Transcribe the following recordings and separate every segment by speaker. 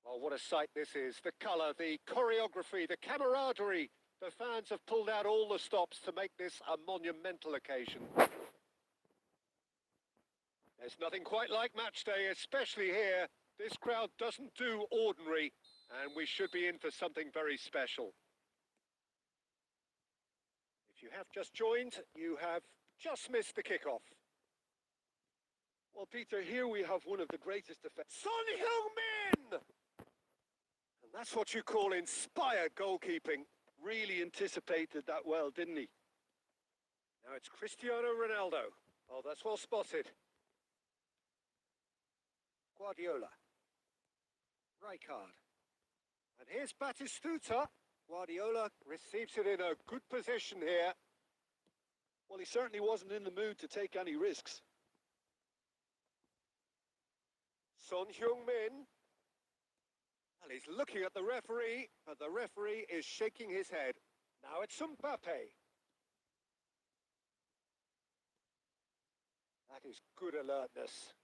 Speaker 1: Oh, what a sight this is. The colour, the choreography, the camaraderie. The fans have pulled out all the stops to make this a monumental occasion. There's nothing quite like match day, especially here. This crowd doesn't do ordinary, and we should be in for something very special. If you have just joined, you have just missed the kickoff.
Speaker 2: Well, Peter, here we have one of the greatest defenders.
Speaker 1: Son Heung-min! And that's what you call inspired goalkeeping.
Speaker 2: Really anticipated that well, didn't he?
Speaker 1: Now it's Cristiano Ronaldo. Oh, that's well spotted. Guardiola. Rijkaard. And here's Batistuta. Guardiola receives it in a good position here.
Speaker 2: Well, he certainly wasn't in the mood to take any risks.
Speaker 1: Son Heung-min. Well, he's looking at the referee, but the referee is shaking his head. Now it's Mbappe. That is good alertness.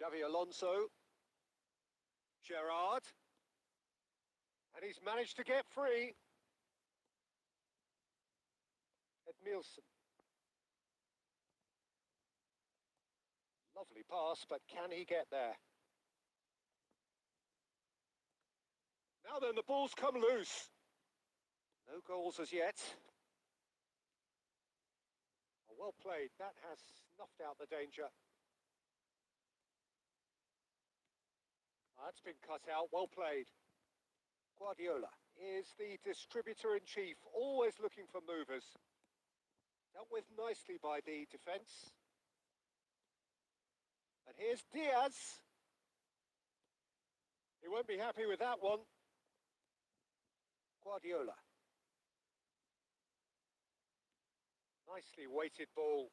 Speaker 1: Xavi Alonso. Gerrard. And he's managed to get free. Edmilson. Lovely pass, but can he get there? Now then, the ball's come loose. No goals as yet. Oh, well played. That has snuffed out the danger. That's been cut out. Well played. Guardiola is the distributor-in-chief, always looking for movers. Dealt with nicely by the defence. And here's Diaz. He won't be happy with that one. Guardiola. Nicely weighted ball.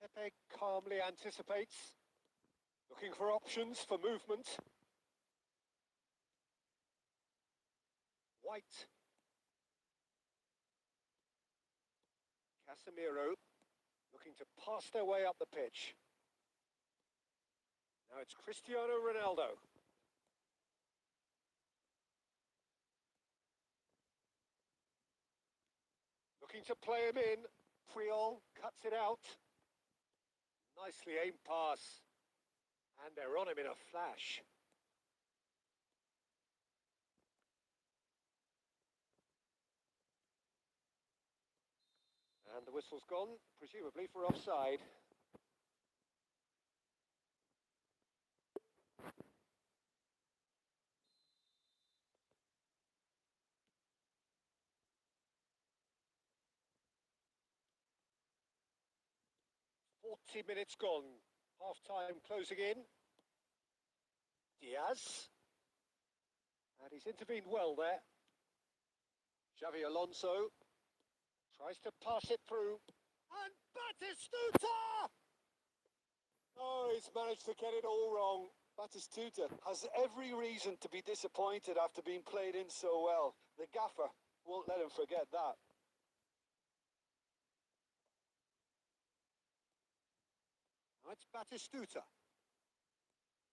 Speaker 1: Pepe calmly anticipates. Looking for options for movement. White. Casemiro looking to pass their way up the pitch. Now it's Cristiano Ronaldo. Looking to play him in. Puyol cuts it out. Nicely aimed pass. And they're on him in a flash. And the whistle's gone, presumably for offside. Minutes gone. Half-time closing in. Diaz. And he's intervened well there. Xavi Alonso tries to pass it through. And Batistuta! Oh, he's managed to get it all wrong.
Speaker 2: Batistuta has every reason to be disappointed after being played in so well. The gaffer won't let him forget that.
Speaker 1: Now it's Batistuta.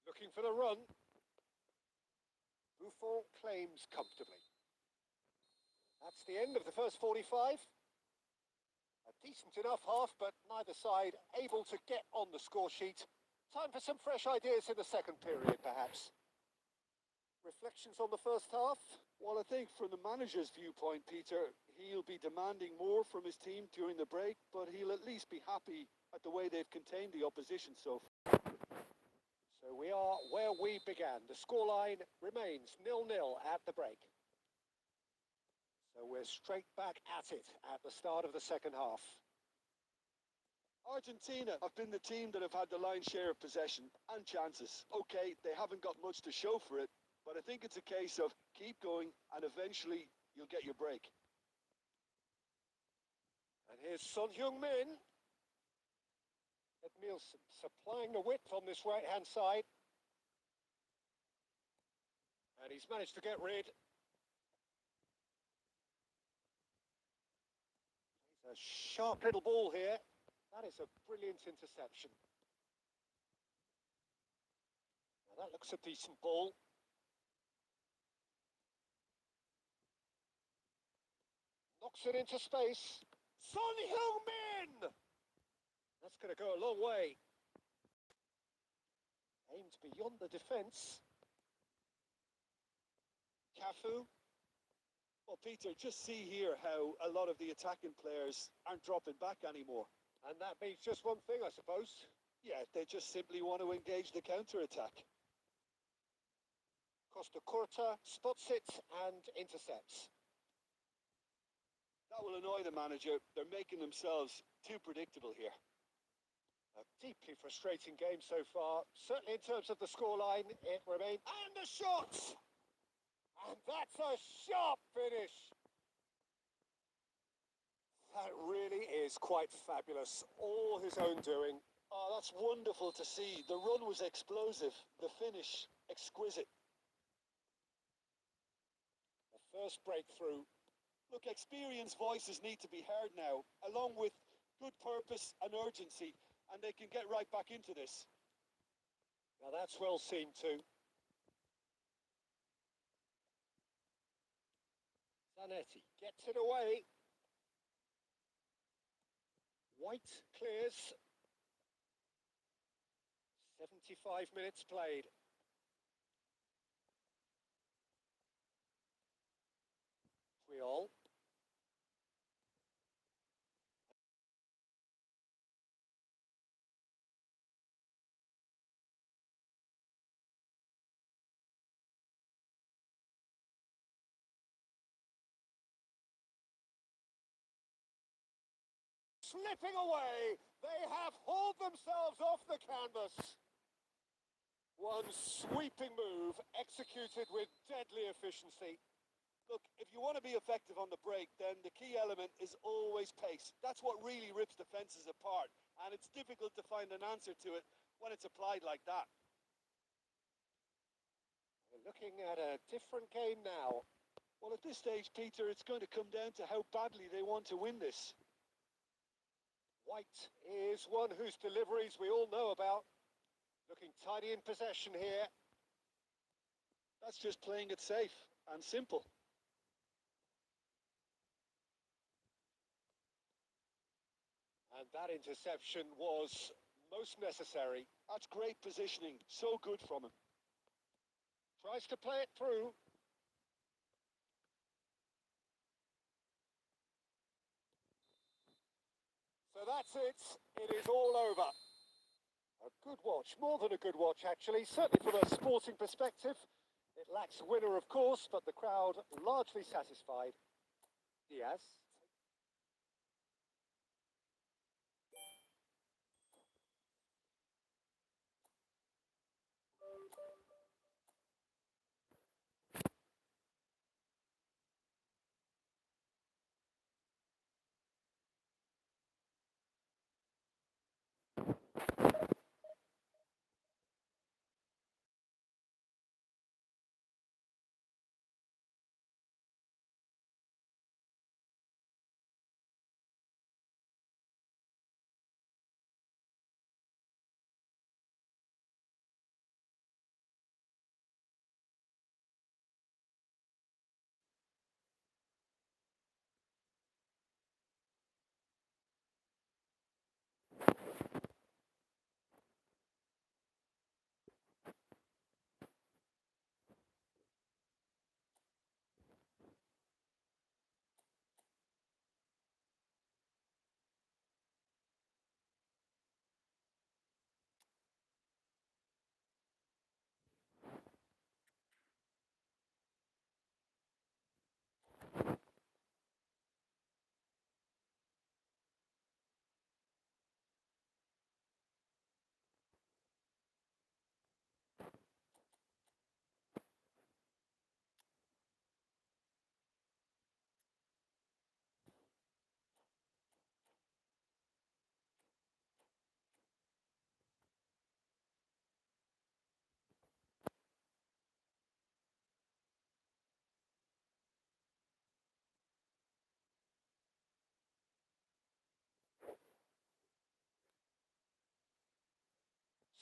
Speaker 1: Looking for the run. Buffon claims comfortably. That's the end of the first 45. A decent enough half, but neither side able to get on the score sheet. Time for some fresh ideas in the second period, perhaps. Reflections on the first half?
Speaker 2: Well, I think from the manager's viewpoint, Peter, he'll be demanding more from his team during the break, but he'll at least be happy at the way they've contained the opposition so far.
Speaker 1: So we are where we began. The scoreline remains 0-0 at the break. So we're straight back at it at the start of the second half.
Speaker 2: Argentina have been the team that have had the lion's share of possession and chances. Okay, they haven't got much to show for it, but I think it's a case of keep going and eventually you'll get your break.
Speaker 1: And here's Son Heung-min. Edmilson supplying the width on this right-hand side. And he's managed to get rid. It's a sharp little ball here. That is a brilliant interception. That looks a decent ball. Knocks it into space. Son Heung-min! That's going to go a long way. Aimed beyond the defence. Cafu.
Speaker 2: Well, Peter, just see here how a lot of the attacking players aren't dropping back anymore.
Speaker 1: And that means just one thing, I suppose.
Speaker 2: Yeah, they just simply want to engage the counter-attack.
Speaker 1: Costa Curta spots it and intercepts.
Speaker 2: That will annoy the manager. They're making themselves too predictable here.
Speaker 1: A deeply frustrating game so far. Certainly in terms of the scoreline, it remains... And the shot! And that's a sharp finish. That really is quite fabulous. All his own doing.
Speaker 2: Oh, that's wonderful to see. The run was explosive. The finish, exquisite.
Speaker 1: The first breakthrough.
Speaker 2: Look, experienced voices need to be heard now, along with good purpose and urgency, and they can get right back into this.
Speaker 1: Now that's well seen too. Zanetti gets it away. White clears. 75 minutes played. Puyol. Slipping away, they have hauled themselves off the canvas. One sweeping move executed with deadly efficiency.
Speaker 2: Look, if you want to be effective on the break, then the key element is always pace. That's what really rips defences apart, and it's difficult to find an answer to it when it's applied like that.
Speaker 1: We're looking at a different game now.
Speaker 2: Well, at this stage, Peter, it's going to come down to how badly they want to win this.
Speaker 1: White is one whose deliveries we all know about. Looking tidy in possession here.
Speaker 2: That's just playing it safe and simple.
Speaker 1: And that interception was most necessary.
Speaker 2: That's great positioning. So good from him.
Speaker 1: Tries to play it through. So that's it. It is all over. A good watch, more than a good watch actually, certainly from a sporting perspective. It lacks winner of course, but the crowd largely satisfied. Diaz.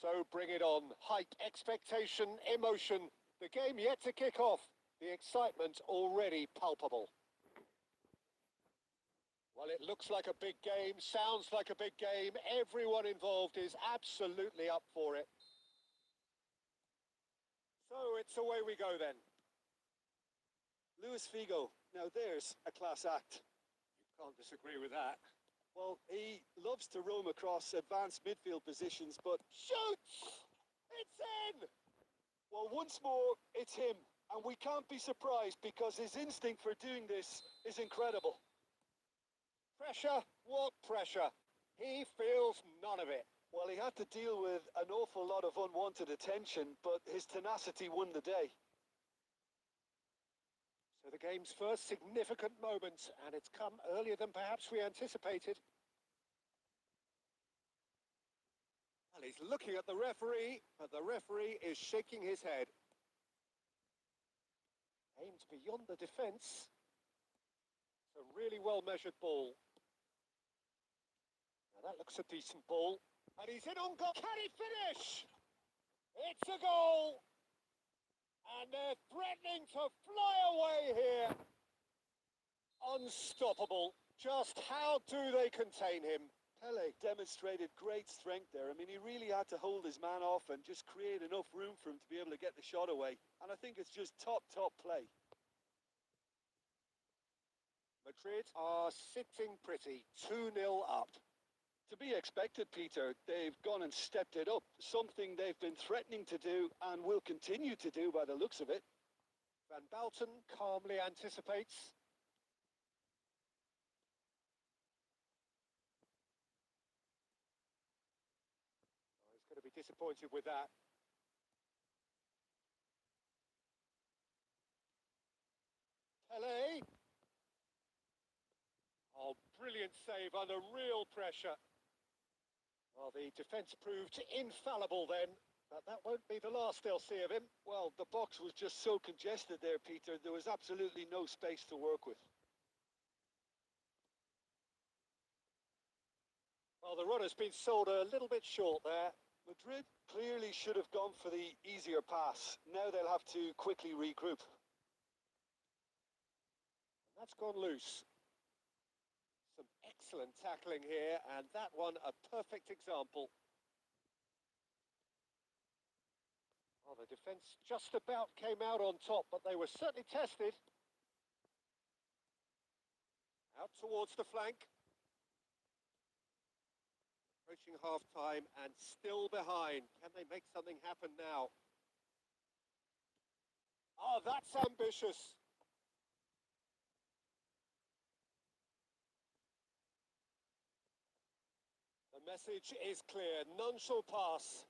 Speaker 1: So bring it on. Hype, expectation, emotion. The game yet to kick off. The excitement already palpable. Well, it looks like a big game, sounds like a big game. Everyone involved is absolutely up for it. So it's away we go then.
Speaker 2: Luis Figo, now there's a class act.
Speaker 1: You can't disagree with that.
Speaker 2: Well, he loves to roam across advanced midfield positions, but
Speaker 1: Shoots! It's in!
Speaker 2: well, once more, it's him. And we can't be surprised because his instinct for doing this is incredible.
Speaker 1: Pressure? What pressure? He feels none of it.
Speaker 2: Well, he had to deal with an awful lot of unwanted attention, but his tenacity won the day.
Speaker 1: So the game's first significant moment, and it's come earlier than perhaps we anticipated. Well, he's looking at the referee, but the referee is shaking his head. Aimed beyond the defence. It's a really well-measured ball. Now that looks a decent ball. And he's in on goal. Can he finish? It's a goal! And they're threatening to fly away here. Unstoppable. Just how do they contain him?
Speaker 2: Pele demonstrated great strength there. I mean, he really had to hold his man off and just create enough room for him to be able to get the shot away. And I think it's just top play.
Speaker 1: Madrid are sitting pretty, 2-0 up.
Speaker 2: To be expected, Peter. They've gone and stepped it up. Something they've been threatening to do and will continue to do by the looks of it.
Speaker 1: Van Bouten calmly anticipates. Oh, he's going to be disappointed with that. Pele. Oh, brilliant save under real pressure. Well, the defence proved infallible then, but that won't be the last they'll see of him.
Speaker 2: Well, the box was just so congested there, Peter. There was absolutely no space to work with.
Speaker 1: Well, the runner's been sold a little bit short there.
Speaker 2: Madrid clearly should have gone for the easier pass. Now they'll have to quickly regroup.
Speaker 1: And that's gone loose. Some excellent tackling here, and that one a perfect example. Oh, the defence just about came out on top, but they were certainly tested. Out towards the flank. Approaching half-time and still behind. Can they make something happen now? Oh, that's ambitious. The message is clear. None shall pass.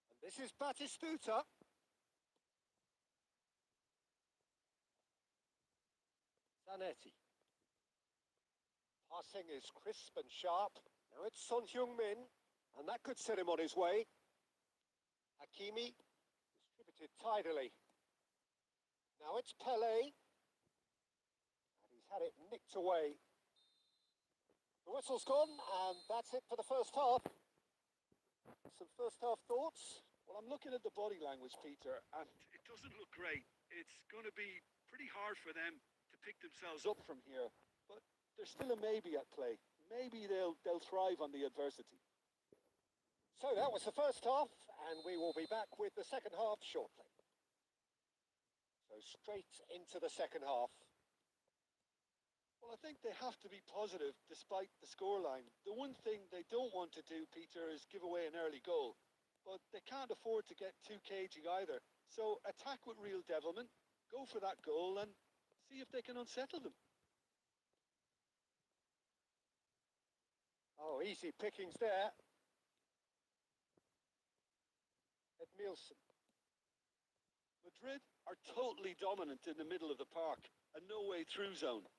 Speaker 1: And this is Batistuta. Zanetti. Passing is crisp and sharp. Now it's Son Heung-min, and that could set him on his way. Hakimi, distributed tidily. Now it's Pele. Had it nicked away. The whistle's gone, and that's it for the first half. Some first half thoughts?
Speaker 2: Well, I'm looking at the body language, Peter, and it doesn't look great. It's going to be pretty hard for them to pick themselves up from here. But there's still a maybe at play. Maybe they'll thrive on the adversity.
Speaker 1: So that was the first half, and we will be back with the second half shortly. So straight into the second half.
Speaker 2: Well, I think they have to be positive despite the scoreline. The one thing they don't want to do, Peter, is give away an early goal. But they can't afford to get too cagey either. So attack with real devilment, go for that goal and see if they can unsettle them.
Speaker 1: Oh, easy pickings there. Edmilson.
Speaker 2: Madrid are totally dominant in the middle of the park. A no-way through zone.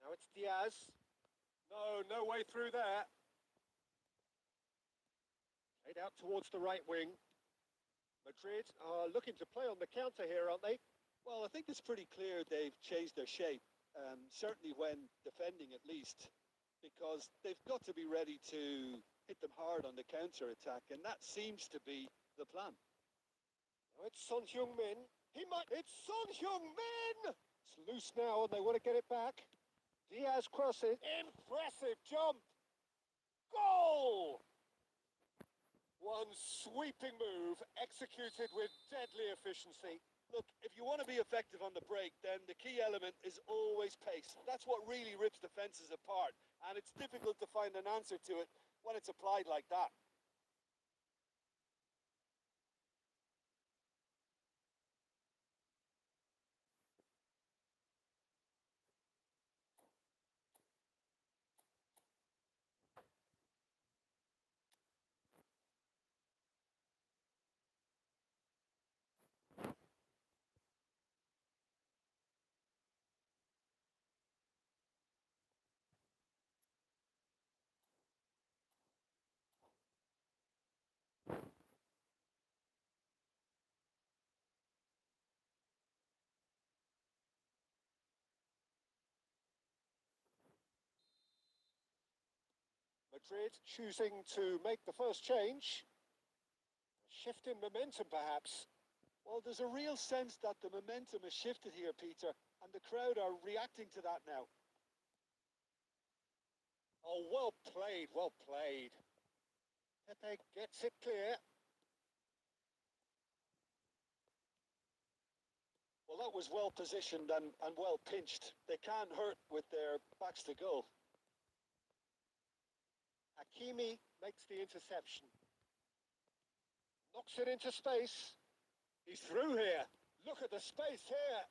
Speaker 1: Now it's Diaz. No way through there. Played out towards the right wing. Madrid are looking to play on the counter here, aren't they?
Speaker 2: Well, I think it's pretty clear they've changed their shape. certainly when defending at least, because they've got to be ready to hit them hard on the counter attack, and that seems to be the plan.
Speaker 1: Now it's Son Heung-min. It's Son Heung-min! It's loose now and they want to get it back. Diaz crosses. Impressive jump. Goal! One sweeping move executed with deadly efficiency.
Speaker 2: Look, if you want to be effective on the break, then the key element is always pace. That's what really rips defenses apart, and it's difficult to find an answer to it when it's applied like that.
Speaker 1: Madrid choosing to make the first change. Shift in momentum, perhaps.
Speaker 2: Well, there's a real sense that the momentum has shifted here, Peter, and the crowd are reacting to that now.
Speaker 1: Oh, well played, well played. Pepe gets it clear.
Speaker 2: Well, that was well positioned and well pinched. They can't hurt with their backs to goal.
Speaker 1: Hakimi makes the interception. Knocks it into space. He's through here. Look at the space here.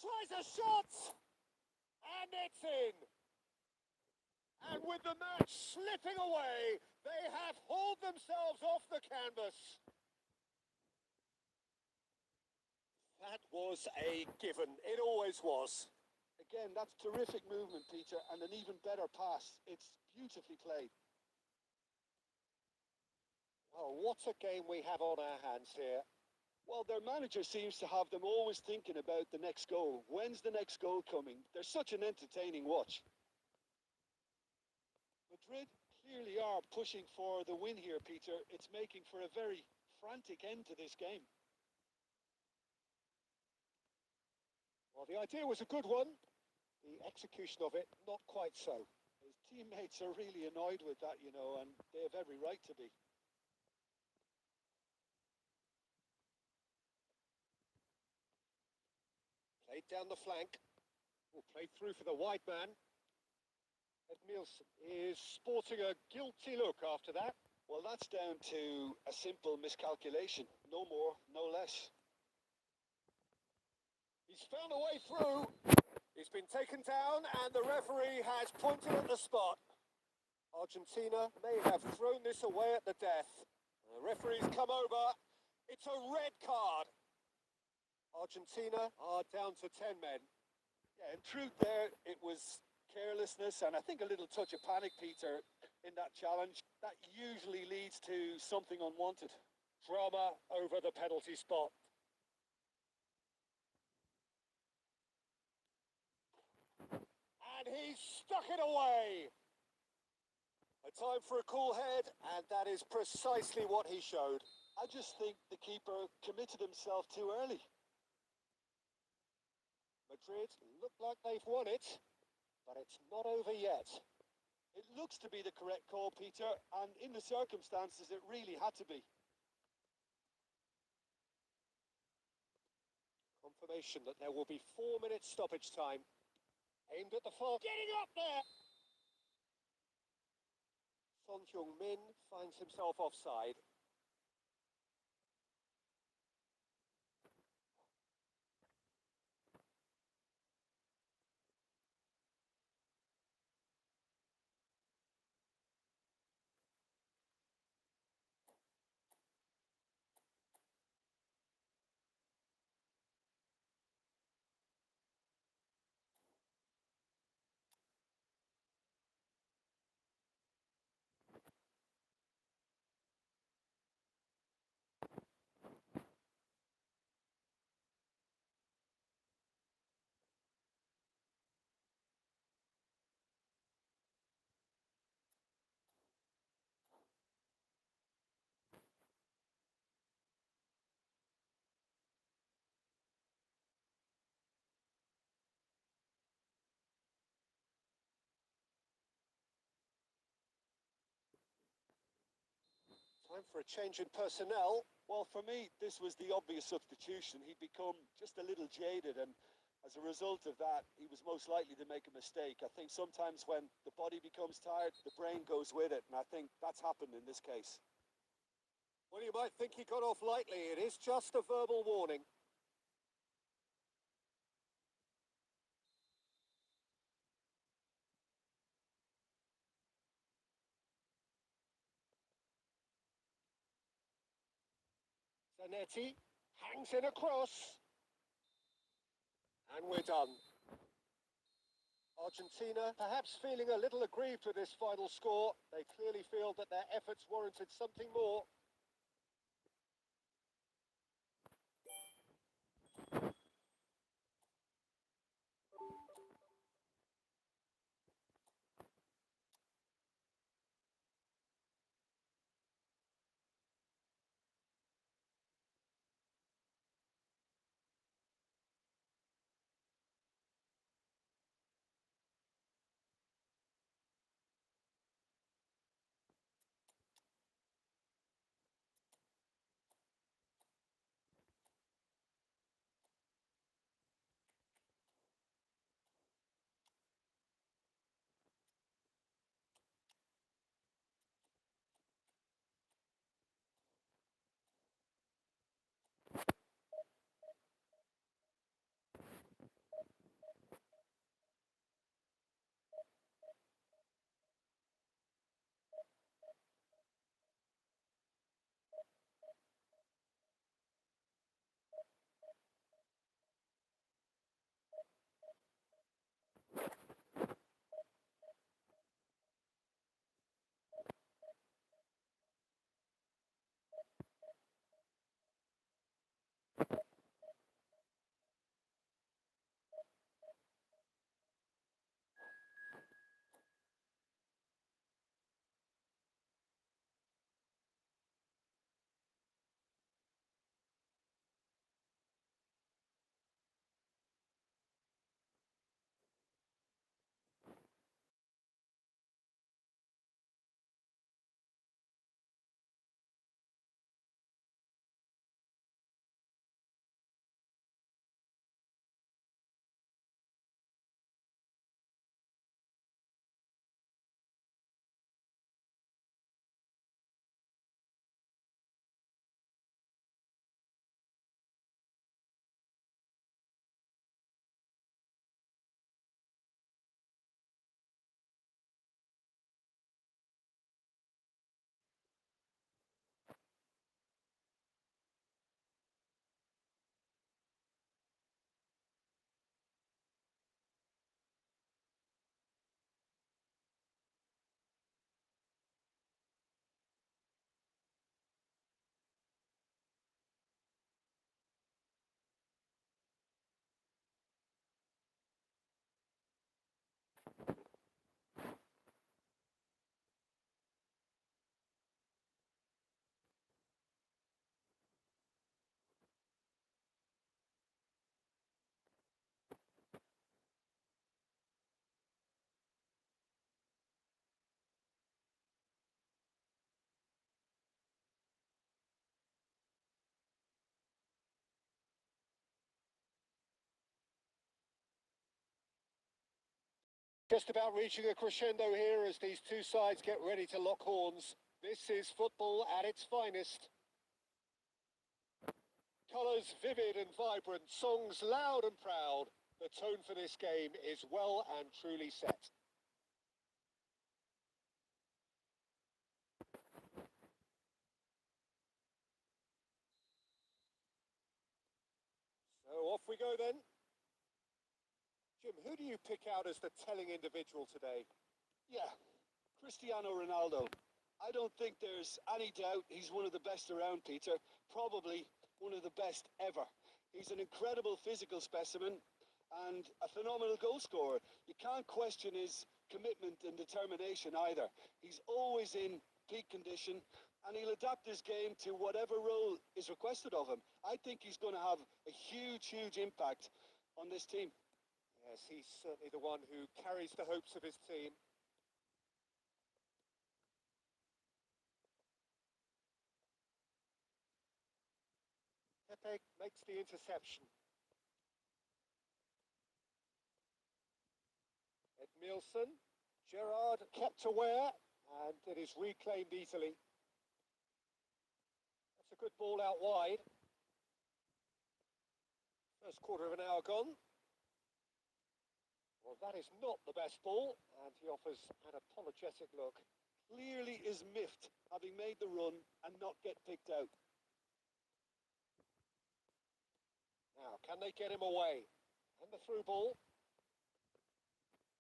Speaker 1: Tries a shot! And it's in! And with the match slipping away, they have hauled themselves off the canvas. That was a given. It always was.
Speaker 2: Again, that's terrific movement, Peter, and an even better pass. It's beautifully played.
Speaker 1: Oh, what a game we have on our hands here.
Speaker 2: Well, their manager seems to have them always thinking about the next goal. When's the next goal coming? They're such an entertaining watch. Madrid clearly are pushing for the win here, Peter. It's making for a very frantic end to this game.
Speaker 1: Well, the idea was a good one. The execution of it, not quite so.
Speaker 2: His teammates are really annoyed with that, you know, and they have every right to be.
Speaker 1: Played down the flank. Oh, played through for the wide man. Edmilson is sporting a guilty look after that.
Speaker 2: Well, that's down to a simple miscalculation. No more, no less.
Speaker 1: He's found a way through. He's been taken down and the referee has pointed at the spot. Argentina may have thrown this away at the death. The referee's come over. It's a red card. Argentina are down to 10 men.
Speaker 2: Yeah, in truth there, it was carelessness and I think a little touch of panic, Peter, in that challenge. That usually leads to something unwanted.
Speaker 1: Drama over the penalty spot. And he's stuck it away. A time for a cool head, and that is precisely what he showed.
Speaker 2: I just think the keeper committed himself too early.
Speaker 1: Madrid look like they've won it, but it's not over yet.
Speaker 2: It looks to be the correct call, Peter, and in the circumstances, it really had to be.
Speaker 1: Confirmation that there will be 4 minutes stoppage time. Aimed at the far, getting up there! Son Heung-min finds himself offside. Time for a change in personnel.
Speaker 2: Well, for me, this was the obvious substitution. He'd become just a little jaded, and as a result of that, he was most likely to make a mistake. I think sometimes when the body becomes tired, the brain goes with it, and I think that's happened in this case.
Speaker 1: Well, you might think he got off lightly. It is just a verbal warning. Zanetti hangs in a cross. And we're done. Argentina perhaps feeling a little aggrieved with this final score. They clearly feel that their efforts warranted something more. Just about reaching a crescendo here as these two sides get ready to lock horns. This is football at its finest. Colours vivid and vibrant, songs loud and proud. The tone for this game is well and truly set. So off we go then. Jim, who do you pick out as the telling individual today?
Speaker 2: Yeah, Cristiano Ronaldo. I don't think there's any doubt he's one of the best around, Peter. Probably one of the best ever. He's an incredible physical specimen and a phenomenal goal scorer. You can't question his commitment and determination either. He's always in peak condition and he'll adapt his game to whatever role is requested of him. I think he's going to have a huge impact on this team.
Speaker 1: Yes, he's certainly the one who carries the hopes of his team. Pepe makes the interception. Edmilson, Gerrard kept aware, and it is reclaimed easily. That's a good ball out wide. First quarter of an hour gone. Well, that is not the best ball, and he offers an apologetic look.
Speaker 2: Clearly is miffed, having made the run and not get picked out.
Speaker 1: Now, can they get him away? And the through ball.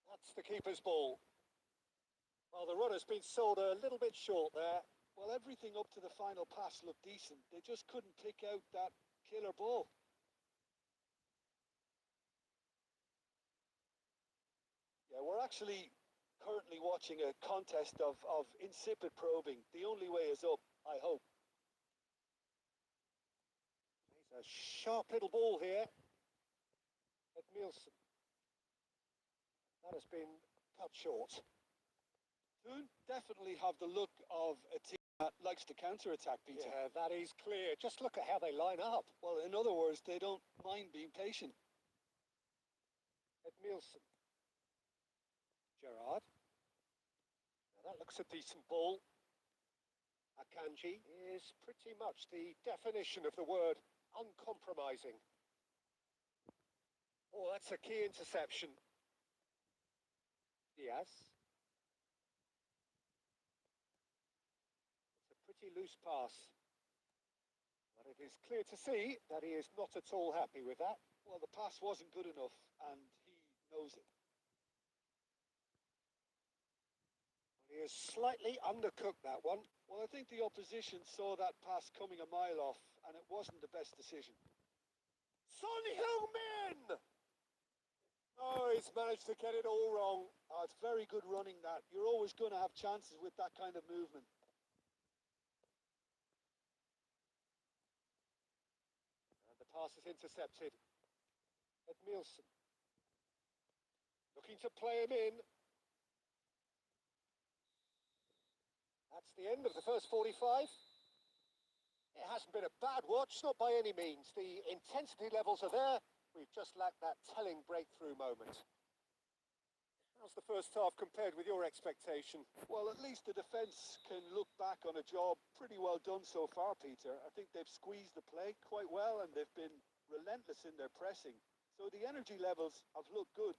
Speaker 1: That's the keeper's ball. Well, the runner's been sold a little bit short there.
Speaker 2: Well, everything up to the final pass looked decent. They just couldn't pick out that killer ball. Yeah, we're actually currently watching a contest of insipid probing. The only way is up, I hope.
Speaker 1: He's a sharp little ball here. Edmilson. That has been cut short.
Speaker 2: Toon definitely have the look of a team that likes to counter-attack, Peter.
Speaker 1: Yeah, that is clear. Just look at how they line up.
Speaker 2: Well, in other words, they don't mind being patient.
Speaker 1: Edmilson. Gerrard. Now that looks a decent ball. Akanji is pretty much the definition of the word uncompromising. Oh, that's a key interception. Diaz. It's a pretty loose pass. But it is clear to see that he is not at all happy with that.
Speaker 2: Well, the pass wasn't good enough, and he knows it.
Speaker 1: He has slightly undercooked that one.
Speaker 2: Well, I think the opposition saw that pass coming a mile off, and it wasn't the best decision.
Speaker 1: Son Heung-min! Oh, he's managed to get it all wrong.
Speaker 2: Oh, it's very good running, that. You're always going to have chances with that kind of movement.
Speaker 1: And the pass is intercepted. Edmilson. Looking to play him in. That's the end of the first 45. It hasn't been a bad watch, not by any means. The intensity levels are there. We've just lacked that telling breakthrough moment. How's the first half compared with your expectation?
Speaker 2: Well, at least the defence can look back on a job pretty well done so far, Peter. I think they've squeezed the play quite well, and they've been relentless in their pressing. So the energy levels have looked good.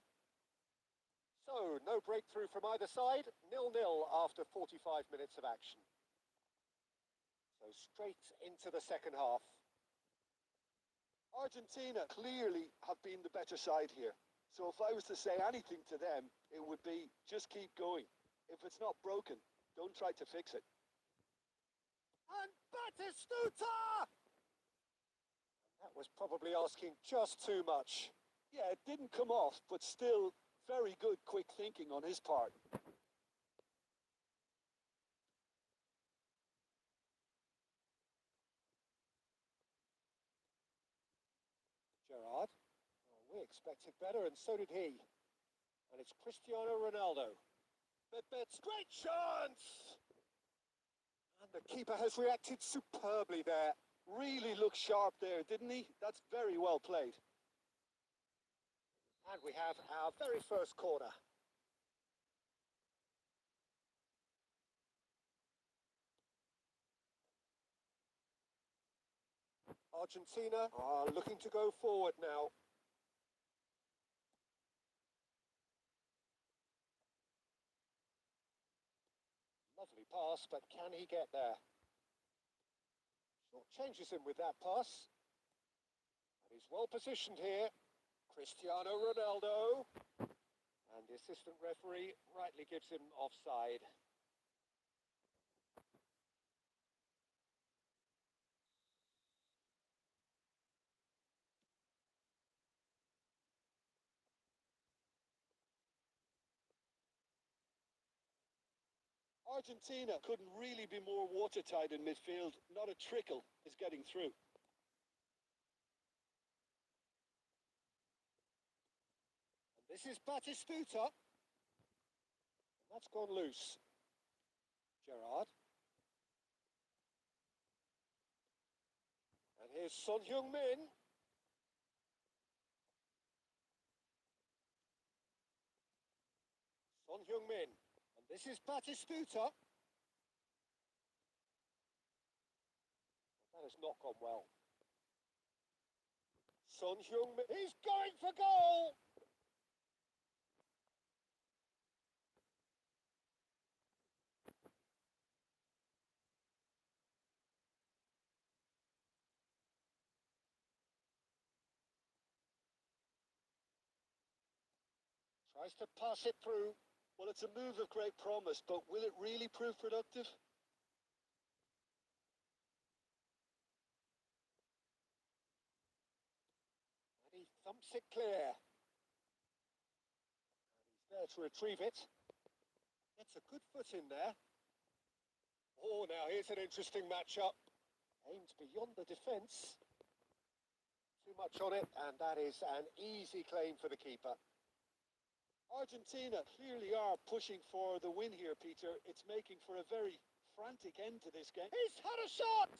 Speaker 1: So, no breakthrough from either side, 0-0 after 45 minutes of action. So straight into the second half.
Speaker 2: Argentina clearly have been the better side here. So if I was to say anything to them, it would be just keep going. If it's not broken, don't try to fix it.
Speaker 1: And Batistuta! That was probably asking just too much.
Speaker 2: Yeah, it didn't come off, but still very good quick thinking on his part.
Speaker 1: Gerrard. Oh, we expected better, and so did he. And it's Cristiano Ronaldo. It's great chance! And the keeper has reacted superbly there.
Speaker 2: Really looked sharp there, didn't he? That's very well played.
Speaker 1: And we have our very first corner. Argentina are looking to go forward now. Lovely pass, but can he get there? Short changes him with that pass. And he's well positioned here. Cristiano Ronaldo. And the assistant referee rightly gives him offside.
Speaker 2: Argentina couldn't really be more watertight in midfield. Not a trickle is getting through.
Speaker 1: And this is Batistuta. And that's gone loose. Gerrard. And And here's Son Heung-min. Son Heung-min. And this is Batistuta. That has not gone well. Son Heung-min. He's going for goal! Tries to pass it through.
Speaker 2: Well, it's a move of great promise, but will it really prove productive?
Speaker 1: And he thumps it clear. And he's there to retrieve it. Gets a good foot in there. Oh, now here's an interesting matchup. Aimed beyond the defence. Too much on it, and that is an easy claim for the keeper.
Speaker 2: Argentina clearly are pushing for the win here, Peter. It's making for a very frantic end to this game.
Speaker 1: He's had a shot!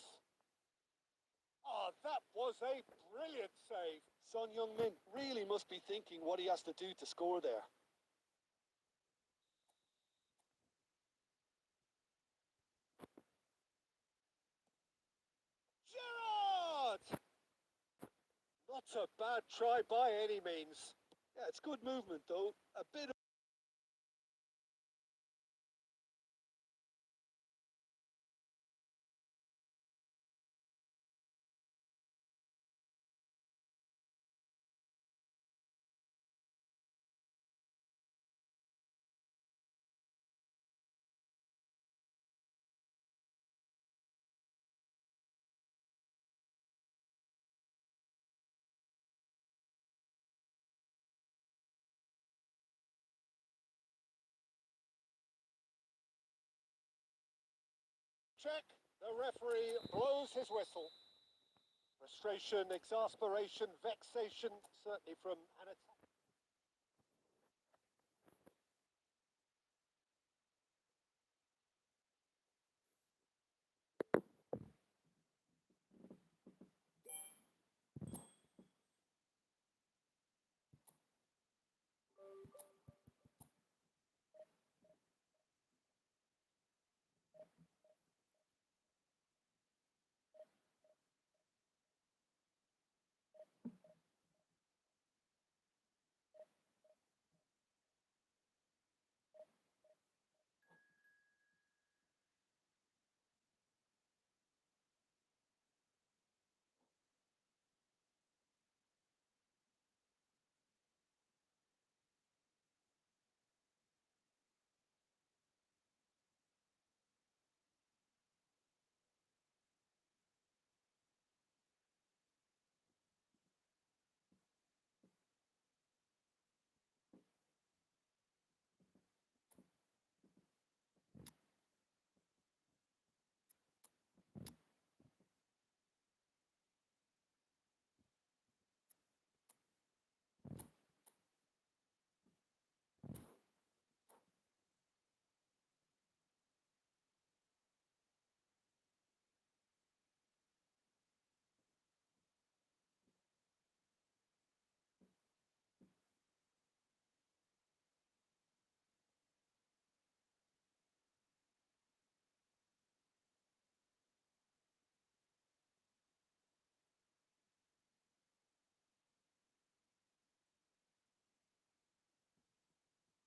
Speaker 1: Oh, that was a brilliant save.
Speaker 2: Son Heung-min really must be thinking what he has to do to score there.
Speaker 1: Gerrard! Not a bad try by any means.
Speaker 2: Yeah, it's good movement, though. A bit of...
Speaker 1: Check. The referee blows his whistle. Frustration, exasperation, vexation, certainly from an attack.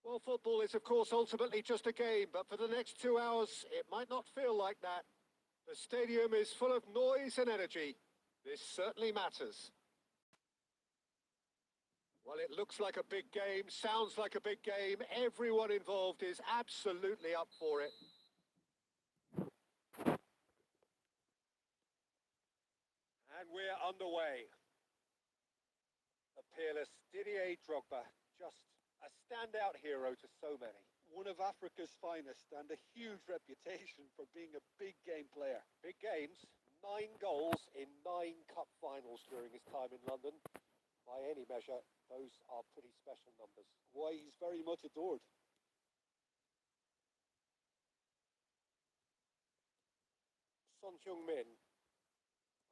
Speaker 1: Well, football is, of course, ultimately just a game, but for the next 2 hours, it might not feel like that. The stadium is full of noise and energy. This certainly matters. Well, it looks like a big game, sounds like a big game. Everyone involved is absolutely up for it. And we're underway. The peerless Didier Drogba, just a standout hero to so many.
Speaker 2: One of Africa's finest and a huge reputation for being a big game player.
Speaker 1: Big games, 9 goals in 9 cup finals during his time in London. By any measure, those are pretty special numbers.
Speaker 2: Why, he's very much adored.
Speaker 1: Son Heung-min.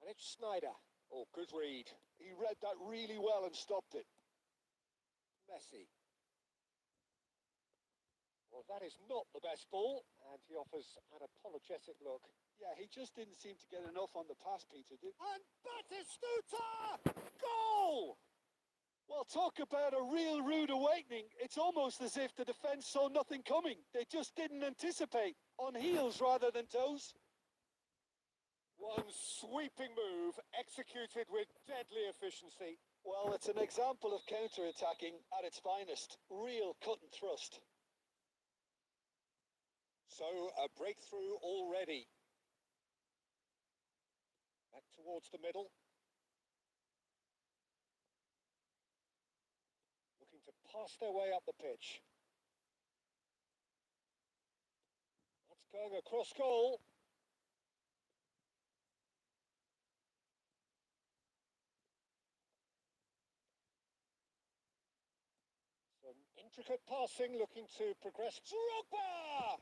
Speaker 1: And it's Snyder. Oh, good read.
Speaker 2: He read that really well and stopped it.
Speaker 1: Messi. Well, that is not the best ball, and he offers an apologetic look.
Speaker 2: Yeah, he just didn't seem to get enough on the pass, Peter.
Speaker 1: And Batistuta! Goal!
Speaker 2: Well, talk about a real rude awakening. It's almost as if the defence saw nothing coming. They just didn't anticipate. On heels rather than toes.
Speaker 1: One sweeping move, executed with deadly efficiency.
Speaker 2: Well, it's an example of counter-attacking at its finest. Real cut and thrust.
Speaker 1: So, a breakthrough already. Back towards the middle. Looking to pass their way up the pitch. That's going across goal. Some intricate passing, looking to progress. Drogba!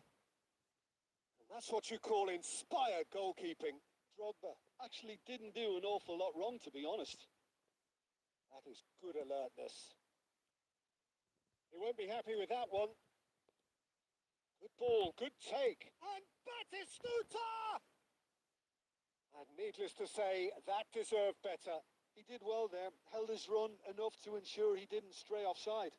Speaker 1: And that's what you call inspired goalkeeping.
Speaker 2: Drogba actually didn't do an awful lot wrong, to be honest.
Speaker 1: That is good alertness. He won't be happy with that one. Good ball, good take. And Batistuta! And needless to say, that deserved better.
Speaker 2: He did well there, held his run enough to ensure he didn't stray offside.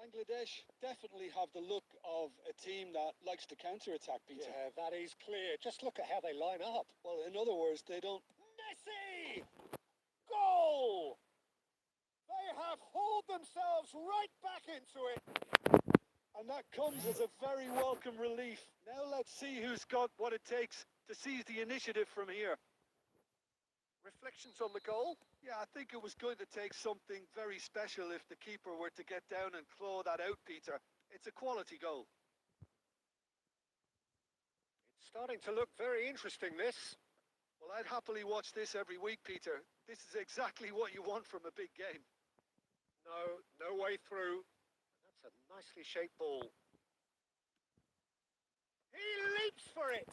Speaker 2: Bangladesh definitely have the look of a team that likes to counter-attack, Peter.
Speaker 1: Yeah, that is clear. Just look at how they line up.
Speaker 2: Well, in other words, they don't...
Speaker 1: Messi! Goal! They have hauled themselves right back into it.
Speaker 2: And that comes as a very welcome relief. Now let's see who's got what it takes to seize the initiative from here.
Speaker 1: Reflections on the goal?
Speaker 2: Yeah, I think it was going to take something very special if the keeper were to get down and claw that out, Peter. It's a quality goal.
Speaker 1: It's starting to look very interesting, this.
Speaker 2: Well, I'd happily watch this every week, Peter. This is exactly what you want from a big game.
Speaker 1: No way through. That's a nicely shaped ball. He leaps for it!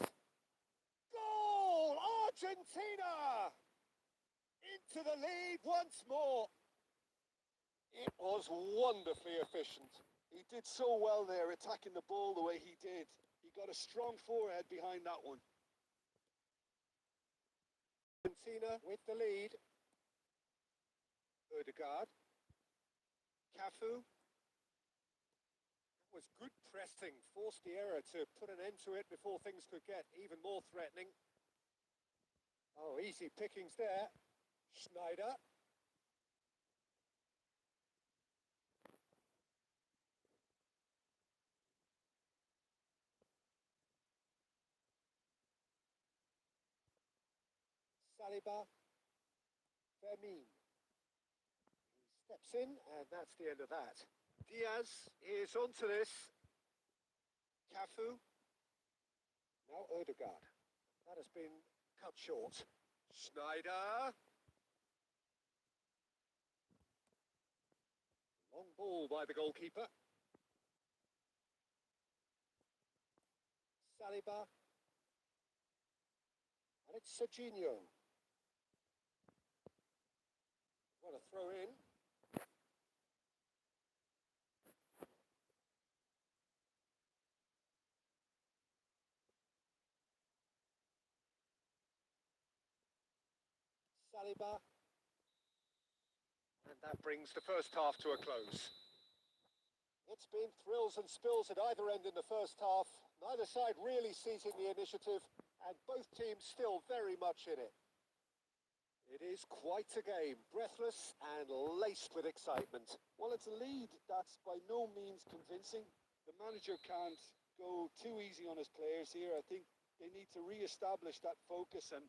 Speaker 1: Goal! Argentina! Into the lead once more. It was wonderfully efficient.
Speaker 2: He did so well there, attacking the ball the way he did. He got a strong forehead behind that one.
Speaker 1: Argentina with the lead. Odegaard. Cafu. That was good pressing. Forced the error to put an end to it before things could get even more threatening. Oh, easy pickings there. Schneider. Saliba. Fermin. He steps in, and that's the end of that. Diaz is onto this. Cafu. Now Odegaard. That has been cut short. Schneider. Long ball by the goalkeeper. Saliba. And it's Serginho. What a throw in. Saliba. And that brings the first half to a close. It's been thrills and spills at either end in the first half. Neither side really seizing the initiative, and both teams still very much in it. It is quite a game, breathless and laced with excitement.
Speaker 2: Well, it's a lead that's by no means convincing. The manager can't go too easy on his players here. I think they need to re-establish that focus and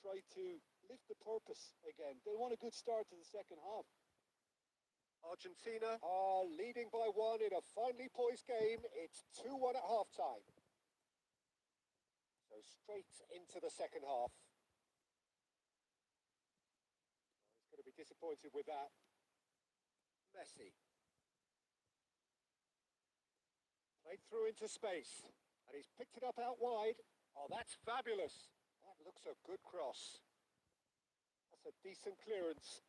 Speaker 2: try to lift the purpose again. They want a good start to the second half.
Speaker 1: Argentina are leading by one in a finely poised game. It's 2-1 at half-time. So straight into the second half. He's going to be disappointed with that. Messi. Played through into space. And he's picked it up out wide. Oh, that's fabulous. That looks a good cross. That's a decent clearance.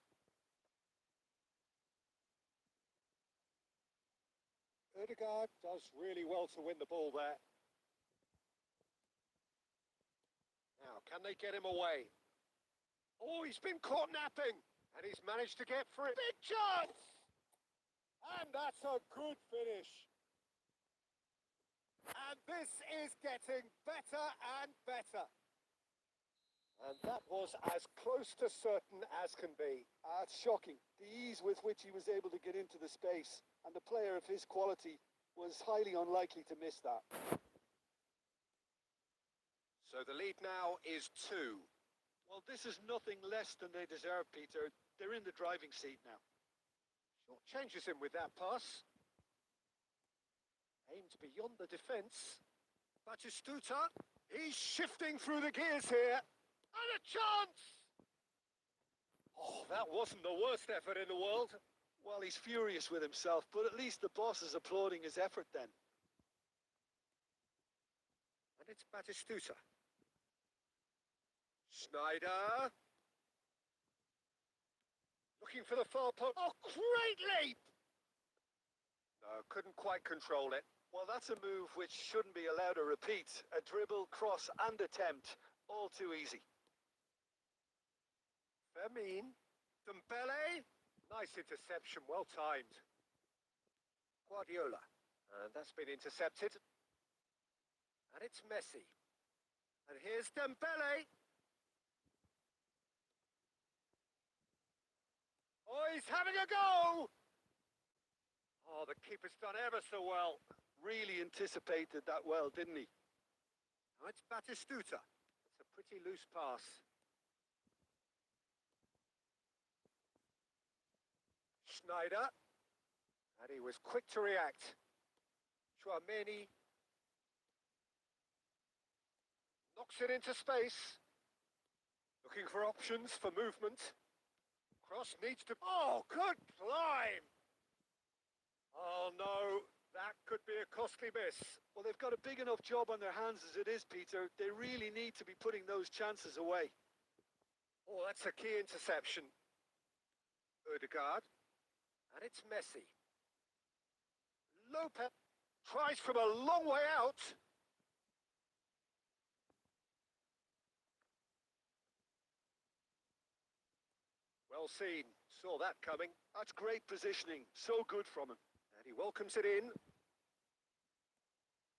Speaker 1: Ødegaard does really well to win the ball there. Now, can they get him away? Oh, he's been caught napping. And he's managed to get free. Big chance! And that's a good finish. And this is getting better and better. And that was as close to certain as can be.
Speaker 2: It's shocking. The ease with which he was able to get into the space, and the player of his quality was highly unlikely to miss that.
Speaker 1: So the lead now is 2.
Speaker 2: Well, this is nothing less than they deserve, Peter. They're in the driving seat now.
Speaker 1: Short changes him with that pass. Aimed beyond the defence. Batistuta, he's shifting through the gears here. And a chance! Oh, that wasn't the worst effort in the world.
Speaker 2: Well, he's furious with himself, but at least the boss is applauding his effort then.
Speaker 1: And it's Batistuta. Schneider. Looking for the far post. Oh, great leap! No, couldn't quite control it.
Speaker 2: Well, that's a move which shouldn't be allowed to repeat. A dribble, cross and attempt. All too easy.
Speaker 1: Fermin. Dembele. Nice interception, well timed. Guardiola. And that's been intercepted. And it's Messi. And here's Dembele. Oh, he's having a go! Oh, the keeper's done ever so well.
Speaker 2: Really anticipated that well, didn't he?
Speaker 1: Now it's Batistuta. It's a pretty loose pass. Schneider. And he was quick to react. Chouameni. Knocks it into space. Looking for options for movement. Cross needs to... Oh, good climb! Oh, no. That could be a costly miss.
Speaker 2: Well, they've got a big enough job on their hands as it is, Peter. They really need to be putting those chances away.
Speaker 1: Oh, that's a key interception. Ødegaard. And it's Messi. Lopez tries from a long way out. Well seen. Saw that coming.
Speaker 2: That's great positioning. So good from him.
Speaker 1: And he welcomes it in.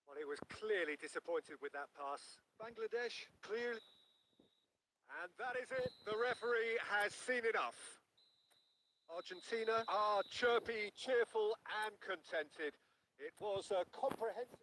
Speaker 1: Well, he was clearly disappointed with that pass.
Speaker 2: Bangladesh, clearly.
Speaker 1: And that is it. The referee has seen enough. Argentina are chirpy, cheerful and contented. It was a comprehensive...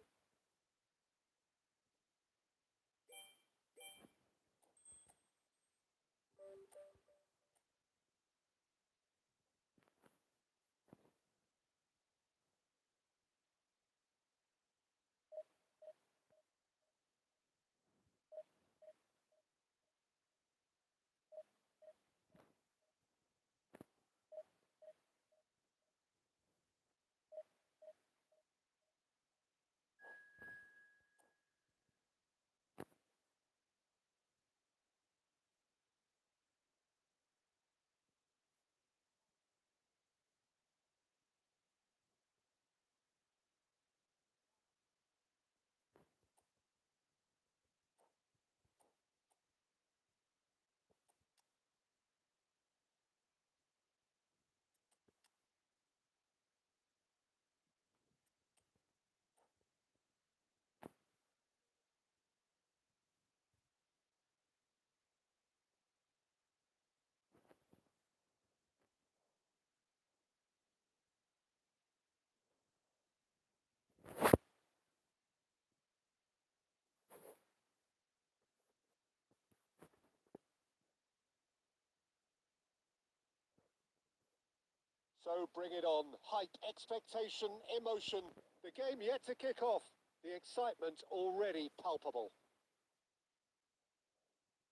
Speaker 1: So bring it on. Hype, expectation, emotion. The game yet to kick off. The excitement already palpable.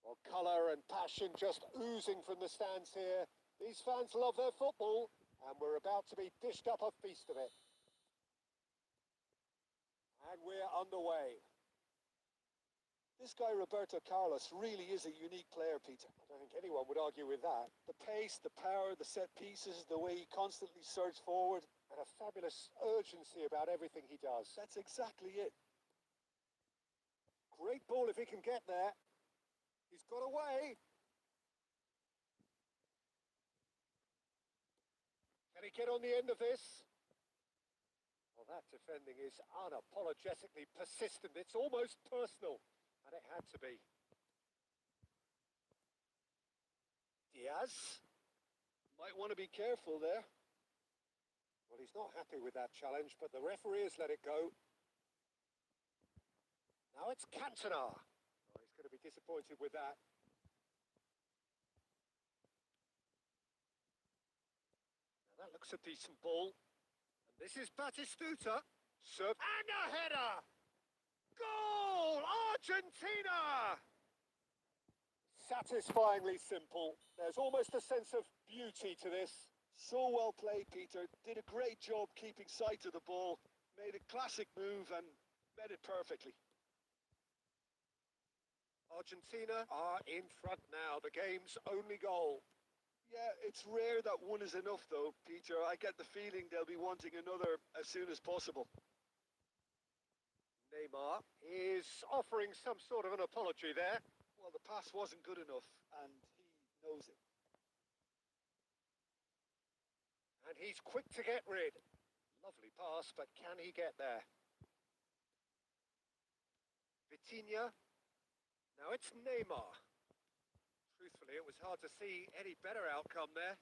Speaker 1: Well, colour and passion just oozing from the stands here. These fans love their football, and we're about to be dished up a feast of it. And we're underway.
Speaker 2: This guy, Roberto Carlos, really is a unique player, Peter.
Speaker 1: I don't think anyone would argue with that.
Speaker 2: The pace, the power, the set pieces, the way he constantly surges forward.
Speaker 1: And a fabulous urgency about everything he does.
Speaker 2: That's exactly it.
Speaker 1: Great ball if he can get there. He's got away. Can he get on the end of this? Well, that defending is unapologetically persistent. It's almost personal. And it had to be. Diaz.
Speaker 2: Might want to be careful there.
Speaker 1: Well, he's not happy with that challenge, but the referee has let it go. Now it's Cantona. Oh, he's going to be disappointed with that. Now that looks a decent ball. And this is Batistuta. Serve and a header! Goal! Argentina! Satisfyingly simple. There's almost a sense of beauty to this.
Speaker 2: So well played, Peter. Did a great job keeping sight of the ball. Made a classic move and met it perfectly.
Speaker 1: Argentina are in front now. The game's only goal.
Speaker 2: Yeah, it's rare that one is enough, though, Peter. I get the feeling they'll be wanting another as soon as possible.
Speaker 1: Neymar is offering some sort of an apology there.
Speaker 2: Well, the pass wasn't good enough, and he knows it.
Speaker 1: And he's quick to get rid. Lovely pass, but can he get there? Vitinha. Now it's Neymar. Truthfully, it was hard to see any better outcome there.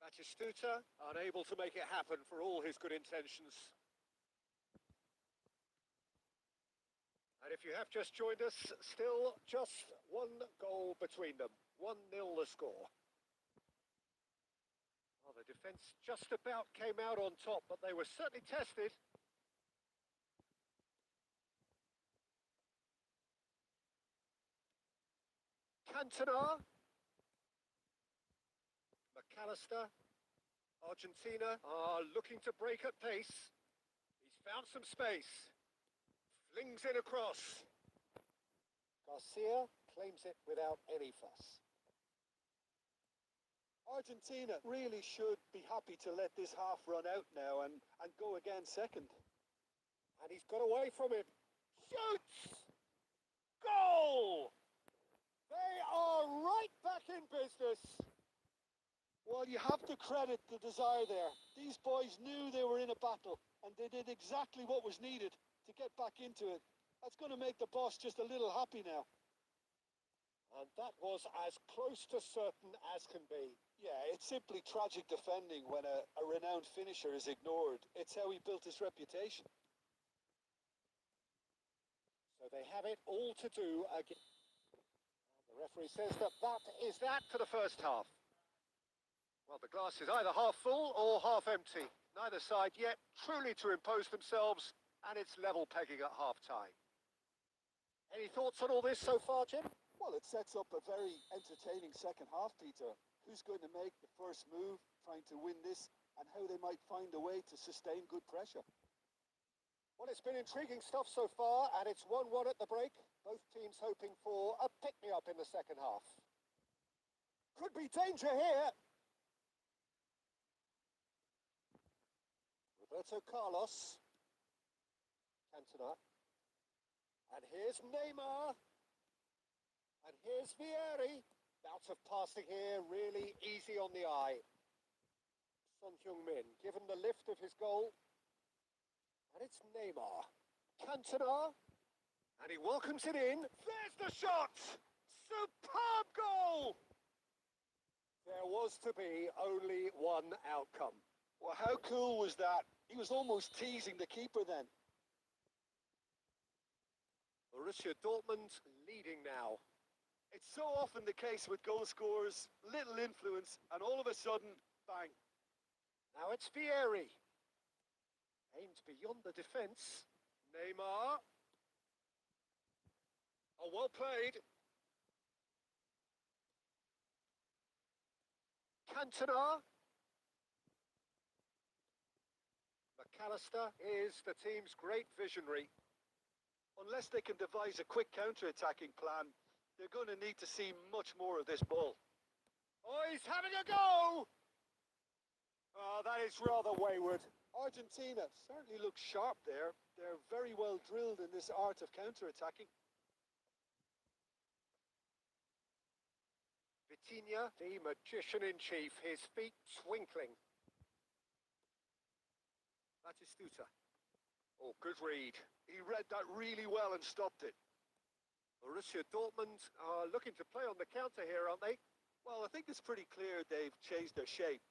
Speaker 1: Batistuta unable to make it happen for all his good intentions. And if you have just joined us, still just one goal between them. 1-0 the score. Well, the defence just about came out on top, but they were certainly tested. Cantona. McAllister. Argentina are looking to break at pace. He's found some space. Flings it across. Garcia claims it without any fuss.
Speaker 2: Argentina really should be happy to let this half run out now and go again second.
Speaker 1: And he's got away from him. Shoots! Goal! They are right back in business.
Speaker 2: Well, you have to credit the desire there. These boys knew they were in a battle, and they did exactly what was needed to get back into it. That's going to make the boss just a little happy now.
Speaker 1: And that was as close to certain as can be.
Speaker 2: Yeah, it's simply tragic defending when a renowned finisher is ignored. It's how he built his reputation.
Speaker 1: So they have it all to do again. The referee says that is that for the first half. Well, the glass is either half full or half empty. Neither side yet truly to impose themselves, and it's level pegging at half-time. Any thoughts on all this so far, Jim?
Speaker 2: Well, it sets up a very entertaining second half, Peter. Who's going to make the first move, trying to win this, and how they might find a way to sustain good pressure.
Speaker 1: Well, it's been intriguing stuff so far, and it's 1-1 at the break. Both teams hoping for a pick-me-up in the second half. Could be danger here. Roberto Carlos. Cantona. And here's Neymar. And here's Vieri. Bout of passing here, really easy on the eye. Son Heung-min given the lift of his goal. And it's Neymar. Cantona. And he welcomes it in. There's the shot! Superb goal! There was to be only one outcome.
Speaker 2: Well, how cool was that? He was almost teasing the keeper then.
Speaker 1: Borussia Dortmund leading now.
Speaker 2: It's so often the case with goal scorers, little influence, and all of a sudden, bang.
Speaker 1: Now it's Vieri. Aimed beyond the defence. Neymar. Oh, well played. Cantona. McAllister is the team's great visionary.
Speaker 2: Unless they can devise a quick counter-attacking plan, they're going to need to see much more of this ball.
Speaker 1: Oh, he's having a go! Oh, that is rather wayward.
Speaker 2: Argentina certainly looks sharp there. They're very well drilled in this art of counter-attacking.
Speaker 1: Vitinha, the magician-in-chief, his feet twinkling. Batistuta. Oh, good read.
Speaker 2: He read that really well and stopped it.
Speaker 1: Borussia Dortmund are looking to play on the counter here, aren't they?
Speaker 2: Well, I think it's pretty clear they've changed their shape,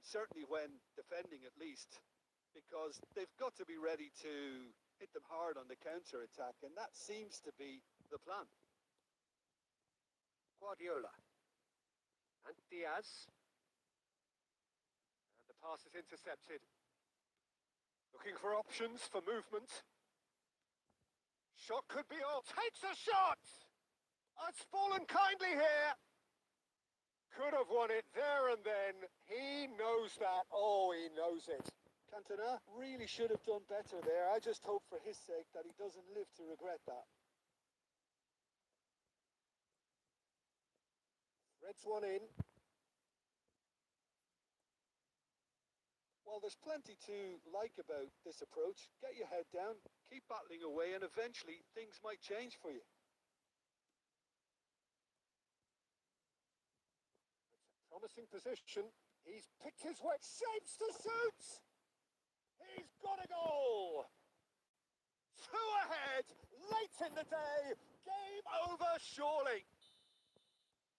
Speaker 2: certainly when defending at least, because they've got to be ready to hit them hard on the counter-attack, and that seems to be the plan.
Speaker 1: Guardiola. And Diaz. And the pass is intercepted. Looking for options for movement. Shot could be on. Takes a shot! It's fallen kindly here. Could have won it there and then. He knows that. Oh, he knows it.
Speaker 2: Cantona really should have done better there. I just hope for his sake that he doesn't live to regret that.
Speaker 1: Threads one in.
Speaker 2: Well, there's plenty to like about this approach. Get your head down, keep battling away, and eventually things might change for you.
Speaker 1: It's a promising position. He's picked his way. Shapes to suit! He's got a goal! Two ahead, late in the day. Game over, surely.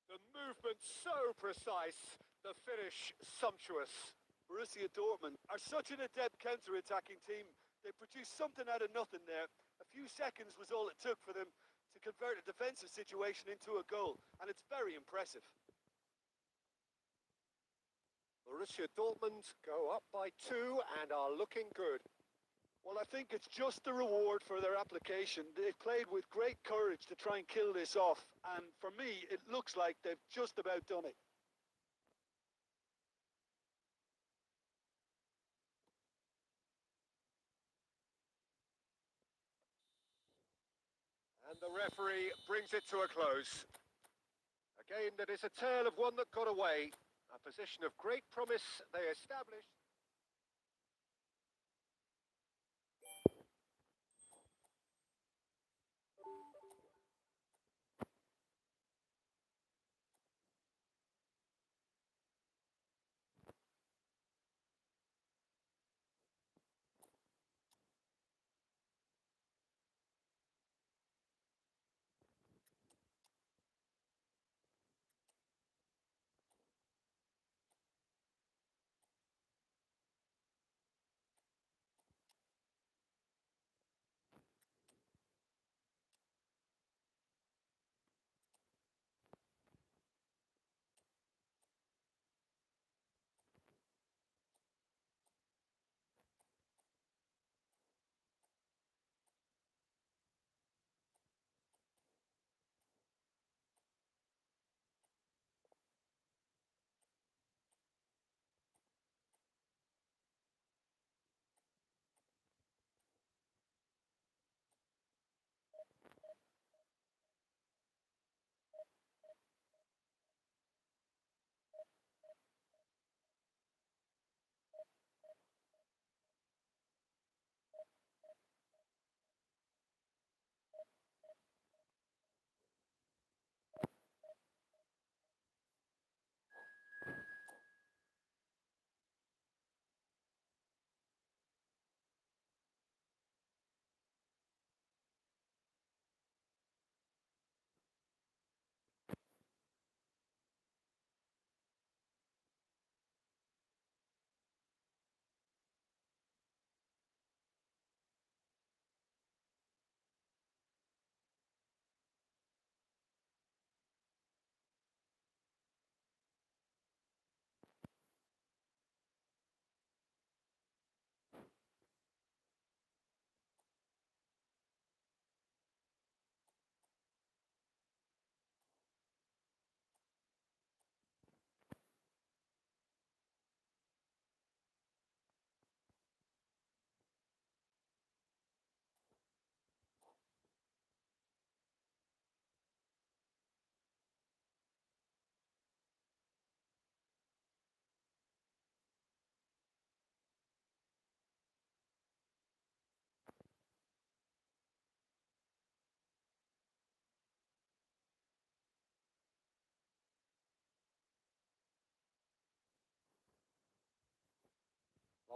Speaker 1: The movement so precise, the finish sumptuous.
Speaker 2: Borussia Dortmund are such an adept counter-attacking team. They produced something out of nothing there. A few seconds was all it took for them to convert a defensive situation into a goal, and it's very impressive.
Speaker 1: Borussia Dortmund go up by 2 and are looking good.
Speaker 2: Well, I think it's just the reward for their application. They've played with great courage to try and kill this off, and for me, it looks like they've just about done it.
Speaker 1: And the referee brings it to a close. A game that is a tale of one that got away. A position of great promise they established.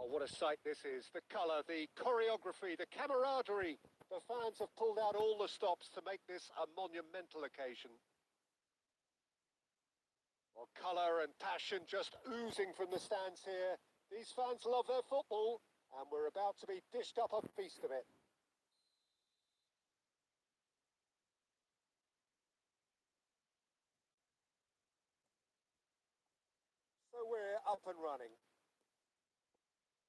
Speaker 1: Oh, what a sight this is. The colour, the choreography, the camaraderie. The fans have pulled out all the stops to make this a monumental occasion. Well, colour and passion just oozing from the stands here. These fans love their football, and we're about to be dished up a feast of it. So we're up and running.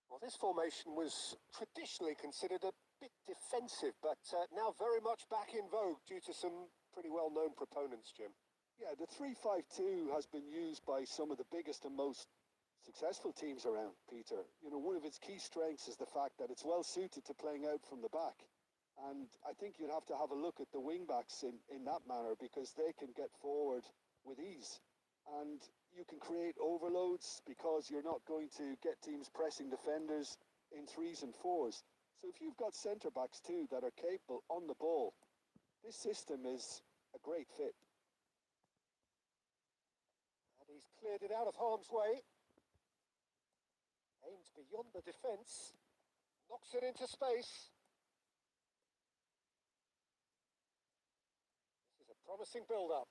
Speaker 1: Well, this formation was traditionally considered a bit defensive, but now very much back in vogue due to some pretty well-known proponents, Jim.
Speaker 2: Yeah, the 3-5-2 has been used by some of the biggest and most successful teams around, Peter. You know, one of its key strengths is the fact that it's well suited to playing out from the back. And I think you'd have to have a look at the wing-backs in that manner, because they can get forward with ease. And you can create overloads because you're not going to get teams pressing defenders in 3s and 4s. So if you've got centre-backs too that are capable on the ball, this system is a great fit.
Speaker 1: And he's cleared it out of harm's way. Aims beyond the defence. Knocks it into space. This is a promising build-up.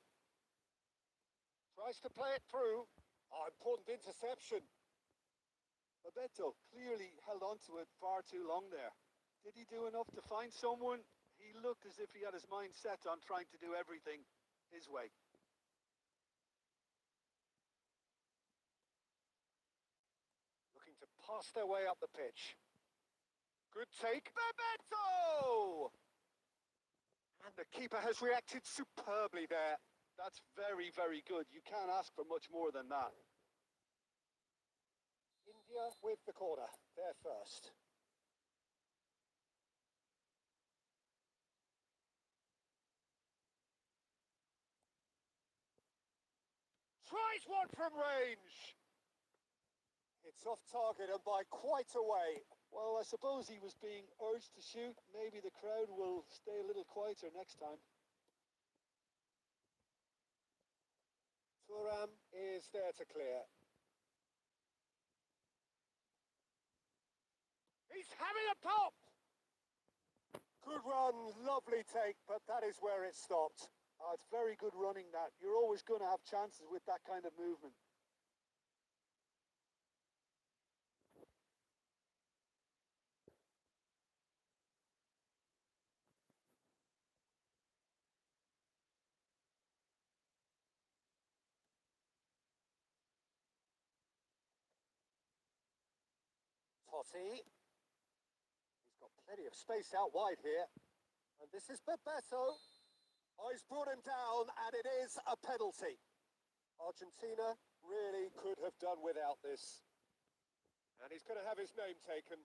Speaker 1: Tries to play it through. Oh, important interception.
Speaker 2: Bebeto clearly held on to it far too long there. Did he do enough to find someone? He looked as if he had his mind set on trying to do everything his way.
Speaker 1: Looking to pass their way up the pitch. Good take. Bebeto! And the keeper has reacted superbly there.
Speaker 2: That's very, very good. You can't ask for much more than that.
Speaker 1: India with the corner. They're first. Tries one from range. It's off target and by quite a way.
Speaker 2: Well, I suppose he was being urged to shoot. Maybe the crowd will stay a little quieter next time.
Speaker 1: Thuram is there to clear. He's having a pop! Good run, lovely take, but that is where it stopped.
Speaker 2: It's very good running, that. You're always going to have chances with that kind of movement.
Speaker 1: Totti. He's got plenty of space out wide here. And this is Bebeto. Oh, he's brought him down, and it is a penalty. Argentina really could have done without this. And he's going to have his name taken.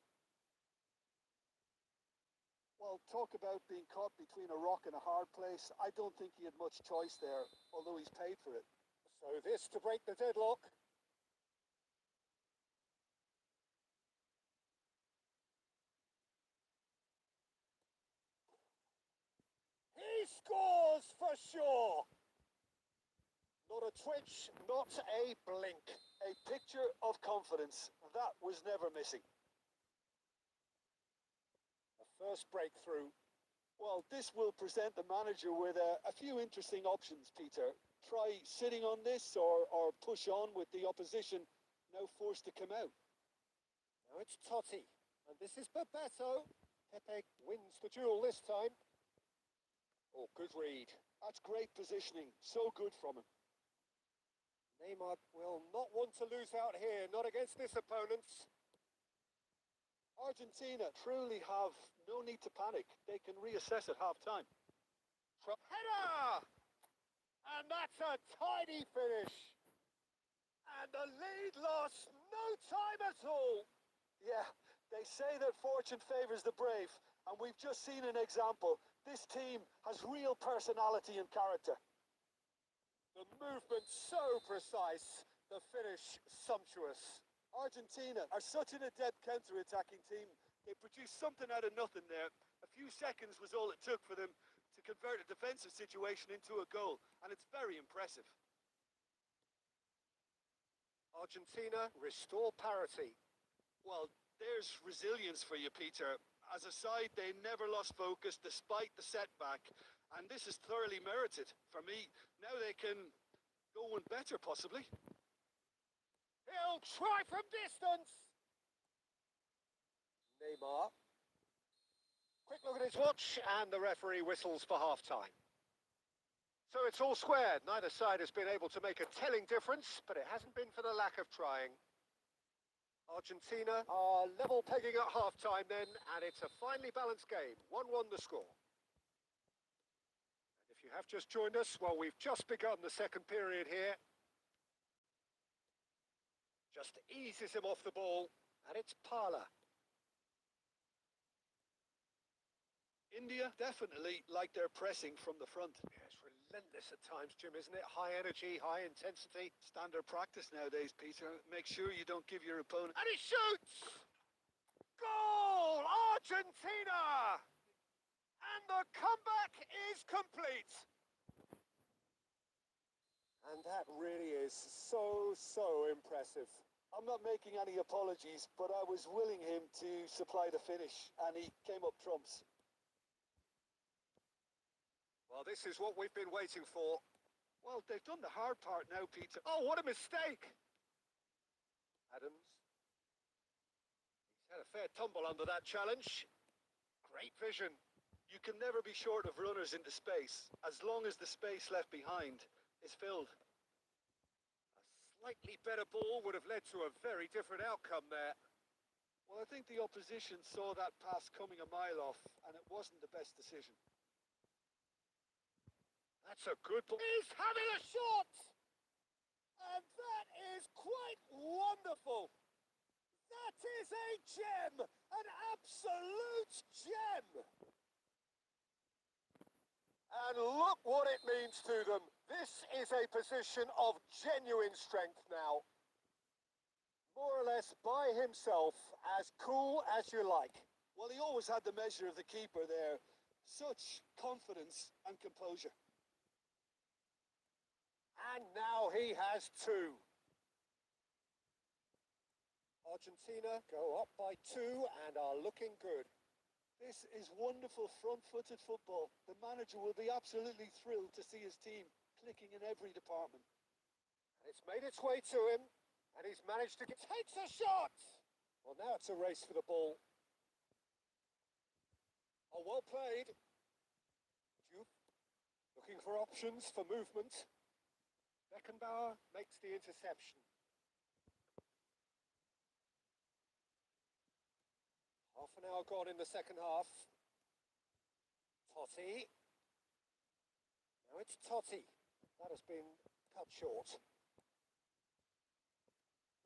Speaker 2: Well, talk about being caught between a rock and a hard place. I don't think he had much choice there, although he's paid for it.
Speaker 1: So this to break the deadlock. He scores for sure. Not a twitch, not a blink.
Speaker 2: A picture of confidence. That was never missing.
Speaker 1: A first breakthrough.
Speaker 2: Well, this will present the manager with a few interesting options, Peter. Try sitting on this or push on with the opposition now forced to come out.
Speaker 1: Now it's Totti. And this is Bebeto. Pepe wins the duel this time. Oh, good read.
Speaker 2: That's great positioning. So good from him.
Speaker 1: Neymar will not want to lose out here, not against this opponent.
Speaker 2: Argentina truly have no need to panic. They can reassess at half-time.
Speaker 1: Header! And that's a tidy finish. And the lead lost no time at all.
Speaker 2: Yeah, they say that fortune favours the brave, and we've just seen an example. This team has real personality and character.
Speaker 1: The movement so precise, the finish sumptuous.
Speaker 2: Argentina are such an adept counter-attacking team. They produced something out of nothing there. A few seconds was all it took for them to convert a defensive situation into a goal, and it's very impressive.
Speaker 1: Argentina restore parity.
Speaker 2: Well, There's resilience for you, Peter. As a side, they never lost focus despite the setback, and this is thoroughly merited for me. Now they can go one better, possibly.
Speaker 1: He'll try from distance. Neymar. Quick look at his watch, and the referee whistles for half-time. So it's all squared. Neither side has been able to make a telling difference, but it hasn't been for the lack of trying. Argentina are level pegging at half-time then, and it's a finely balanced game. 1-1 the score. And if you have just joined us, well, we've just begun the second period here. Just eases him off the ball, and it's Parla.
Speaker 2: India definitely like their pressing from the front.
Speaker 1: Yeah, it's relentless at times, Jim, isn't it? High energy, high intensity.
Speaker 2: Standard practice nowadays, Peter. Make sure you don't give your opponent...
Speaker 1: And he shoots! Goal! Argentina! And the comeback is complete. And that really is so impressive.
Speaker 2: I'm not making any apologies, but I was willing him to supply the finish, and he came up trumps.
Speaker 1: Well, this is what we've been waiting for.
Speaker 2: Well, they've done the hard part now, Peter.
Speaker 1: Oh, what a mistake! Adams. He's had a fair tumble under that challenge. Great vision.
Speaker 2: You can never be short of runners into space, as long as the space left behind is filled.
Speaker 1: A slightly better ball would have led to a very different outcome there.
Speaker 2: Well, I think the opposition saw that pass coming a mile off, and it wasn't the best decision.
Speaker 1: That's a good ball. He's having a shot! And that is quite wonderful. That is a gem! An absolute gem! And look what it means to them. This is a position of genuine strength now. More or less by himself, as cool as you like.
Speaker 2: Well, he always had the measure of the keeper there. Such confidence and composure.
Speaker 1: And now he has two. Argentina go up by 2 and are looking good.
Speaker 2: This is wonderful front-footed football. The manager will be absolutely thrilled to see his team clicking in every department.
Speaker 1: And it's made its way to him, and he's managed to get... Takes a shot! Well, now it's a race for the ball. Oh, well played. Juve looking for options for movement. Beckenbauer makes the interception. Half an hour gone in the second half. Totti. Now it's Totti. That has been cut short.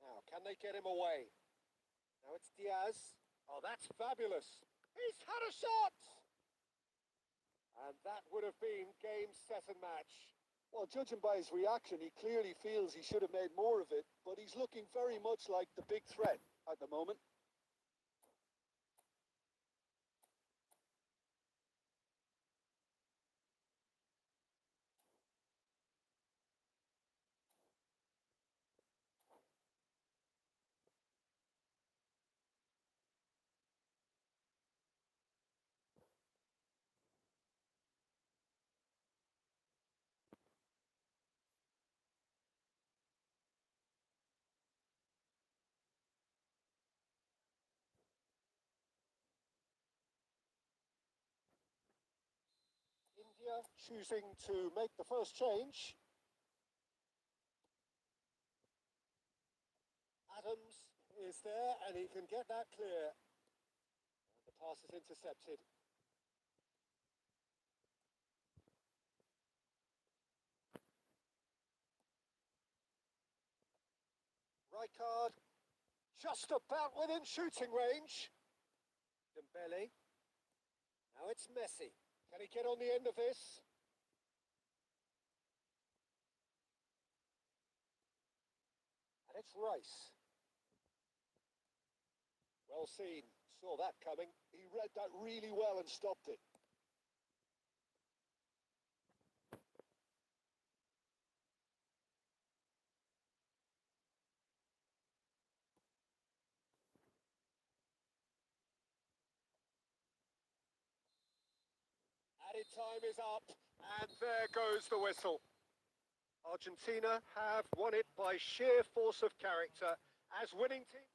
Speaker 1: Now, can they get him away? Now it's Diaz. Oh, that's fabulous. He's had a shot! And that would have been game, set and match.
Speaker 2: Well, judging by his reaction, he clearly feels he should have made more of it, but he's looking very much like the big threat at the moment.
Speaker 1: India choosing to make the first change. Adams is there and he can get that clear. And the pass is intercepted. Rijkaard just about within shooting range. Dembele. Now it's Messi. Can he get on the end of this? And it's Rice. Well seen. Saw that coming.
Speaker 2: He read that really well and stopped it.
Speaker 1: Time is up, and there goes the whistle. Argentina have won it by sheer force of character as winning team.